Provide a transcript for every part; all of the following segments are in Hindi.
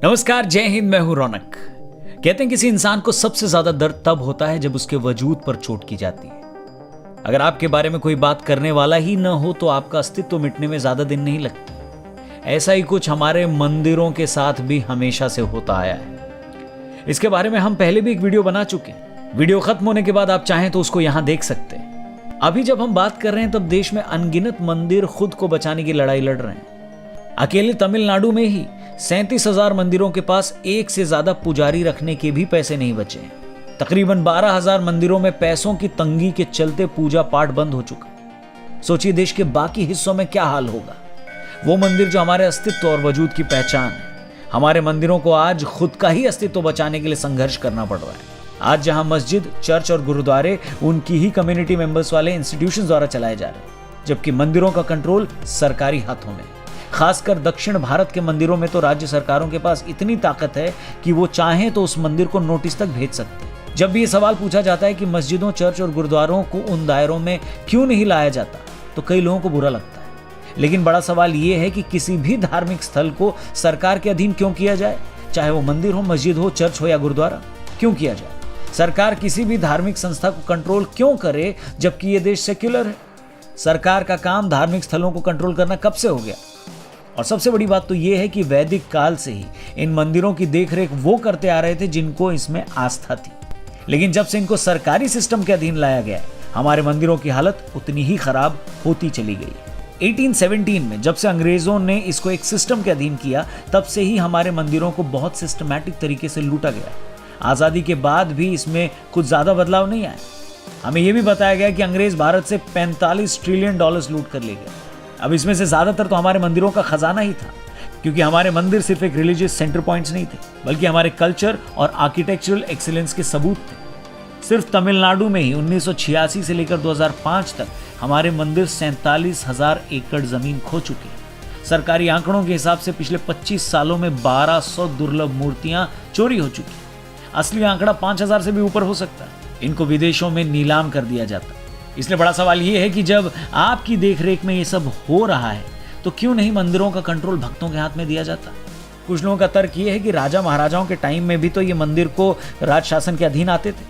नमस्कार, जय हिंद। मैं हूं रौनक। कहते हैं किसी इंसान को सबसे ज्यादा दर्द तब होता है जब उसके वजूद पर चोट की जाती है। अगर आपके बारे में कोई बात करने वाला ही न हो तो आपका अस्तित्व मिटने में ज्यादा दिन नहीं लगते। ऐसा ही कुछ हमारे मंदिरों के साथ भी हमेशा से होता आया है। इसके बारे में हम पहले भी एक वीडियो बना चुके हैं। वीडियो खत्म होने के बाद आप चाहें तो उसको यहां देख सकते हैं। अभी जब हम बात कर रहे हैं तब देश में अनगिनत मंदिर खुद को बचाने की लड़ाई लड़ रहे हैं। अकेले तमिलनाडु में ही 37,000 मंदिरों के पास एक से ज्यादा पुजारी रखने के भी पैसे नहीं बचे हैं। तकरीबन 12,000 मंदिरों में पैसों की तंगी के चलते पूजा पाठ बंद हो चुका। सोचिए देश के बाकी हिस्सों में क्या हाल होगा। वो मंदिर जो हमारे अस्तित्व और वजूद की पहचान है। हमारे मंदिरों को आज खुद का ही अस्तित्व बचाने के लिए संघर्ष करना पड़ रहा है। आज जहां मस्जिद, चर्च और गुरुद्वारे उनकी ही कम्युनिटी मेंबर्स वाले इंस्टीट्यूशंस द्वारा चलाए जा रहे हैं, जबकि मंदिरों का कंट्रोल सरकारी हाथों में। खासकर दक्षिण भारत के मंदिरों में तो राज्य सरकारों के पास इतनी ताकत है कि वो चाहें तो उस मंदिर को नोटिस तक भेज सकते हैं। जब भी ये सवाल पूछा जाता है कि मस्जिदों, चर्च और गुरुद्वारों को उन दायरों में क्यों नहीं लाया जाता, तो कई लोगों को बुरा लगता है। लेकिन बड़ा सवाल ये है कि किसी भी धार्मिक स्थल को सरकार के अधीन क्यों किया जाए, चाहे वो मंदिर हो, मस्जिद हो, चर्च हो या गुरुद्वारा, क्यों किया जाए। सरकार किसी भी धार्मिक संस्था को कंट्रोल क्यों करे जबकि ये देश सेक्युलर है। सरकार का काम धार्मिक स्थलों को कंट्रोल करना कब से हो गया। और सबसे बड़ी बात तो यह है कि वैदिक काल से ही इन मंदिरों की देखरेख वो करते आ रहे थे जिनको इसमें आस्था थी। लेकिन जब से इनको सरकारी सिस्टम के अधीन लाया गया, हमारे मंदिरों की हालत उतनी ही खराब होती चली गई। 1817 में जब से अंग्रेजों ने इसको एक सिस्टम के अधीन किया, तब से ही हमारे मंदिरों को बहुत सिस्टमैटिक तरीके से लूटा गया। आजादी के बाद भी इसमें कुछ ज्यादा बदलाव नहीं आया। हमें यह भी बताया गया कि अंग्रेज भारत से $45 ट्रिलियन लूट कर ले गए। अब इसमें से ज्यादातर तो हमारे मंदिरों का खजाना ही था, क्योंकि हमारे मंदिर सिर्फ एक रिलीजियस सेंटर पॉइंट्स नहीं थे, बल्कि हमारे कल्चर और आर्किटेक्चरल एक्सीलेंस के सबूत थे। सिर्फ तमिलनाडु में ही 1986 से लेकर 2005 तक हमारे मंदिर 47,000 एकड़ जमीन खो चुके हैं। सरकारी आंकड़ों के हिसाब से पिछले 25 सालों में 1200 दुर्लभ मूर्तियां चोरी हो चुकी हैं। असली आंकड़ा 5,000 से भी ऊपर हो सकता है। इनको विदेशों में नीलाम कर दिया जाता है। इसलिए बड़ा सवाल यह है कि जब आपकी देखरेख में ये सब हो रहा है तो क्यों नहीं मंदिरों का कंट्रोल भक्तों के हाथ में दिया जाता। कुछ लोगों का तर्क ये है कि राजा महाराजाओं के टाइम में भी तो ये मंदिर को राज शासन के अधीन आते थे,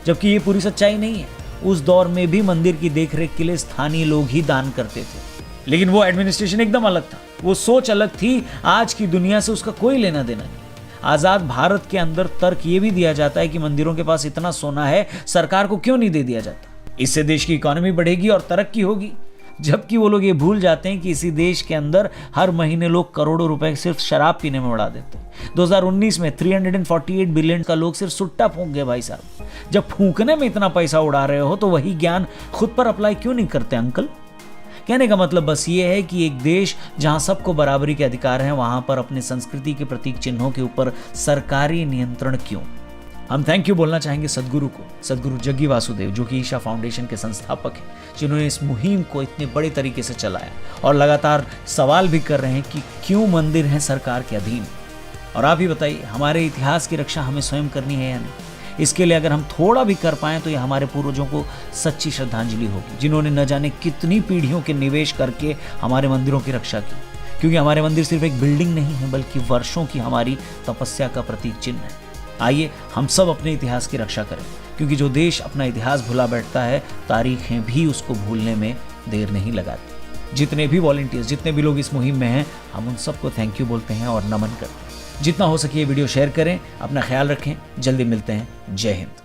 जबकि ये पूरी सच्चाई नहीं है। उस दौर में भी मंदिर की देखरेख के लिए स्थानीय लोग ही दान करते थे, लेकिन वो एडमिनिस्ट्रेशन एकदम अलग था, वो सोच अलग थी। आज की दुनिया से उसका कोई लेना देना नहीं। आजाद भारत के अंदर तर्क ये भी दिया जाता है कि मंदिरों के पास इतना सोना है, सरकार को क्यों नहीं दे दिया जाता। इससे देश की इकोनॉमी बढ़ेगी और तरक्की होगी। जबकि वो लोग ये भूल जाते हैं कि इसी देश के अंदर हर महीने लोग करोड़ों रुपए सिर्फ शराब पीने में उड़ा देते हैं। 2019 में 348 बिलियन का लोग सिर्फ सुट्टा फूंक गए। भाई साहब, जब फूंकने में इतना पैसा उड़ा रहे हो तो वही ज्ञान खुद पर अप्लाई क्यों नहीं करते अंकल। कहने का मतलब बस ये है कि एक देश जहां सबको बराबरी के अधिकार हैं, वहां पर अपने संस्कृति के प्रतीक चिन्हों के ऊपर सरकारी नियंत्रण क्यों। हम थैंक यू बोलना चाहेंगे सदगुरु को, सदगुरु जग्गी वासुदेव, जो कि ईशा फाउंडेशन के संस्थापक हैं, जिन्होंने इस मुहिम को इतने बड़े तरीके से चलाया और लगातार सवाल भी कर रहे हैं कि क्यों मंदिर हैं सरकार के अधीन। और आप ही बताइए, हमारे इतिहास की रक्षा हमें स्वयं करनी है या नहीं। इसके लिए अगर हम थोड़ा भी कर पाएं तो ये हमारे पूर्वजों को सच्ची श्रद्धांजलि होगी, जिन्होंने न जाने कितनी पीढ़ियों के निवेश करके हमारे मंदिरों की रक्षा की। क्योंकि हमारे मंदिर सिर्फ एक बिल्डिंग नहीं है, बल्कि वर्षों की हमारी तपस्या का प्रतीक चिन्ह है। आइए हम सब अपने इतिहास की रक्षा करें, क्योंकि जो देश अपना इतिहास भुला बैठता है, तारीखें भी उसको भूलने में देर नहीं लगाती। जितने भी वॉलंटियर्स, जितने भी लोग इस मुहिम में हैं, हम उन सबको थैंक यू बोलते हैं और नमन करते हैं। जितना हो सके ये वीडियो शेयर करें। अपना ख्याल रखें। जल्दी मिलते हैं। जय हिंद।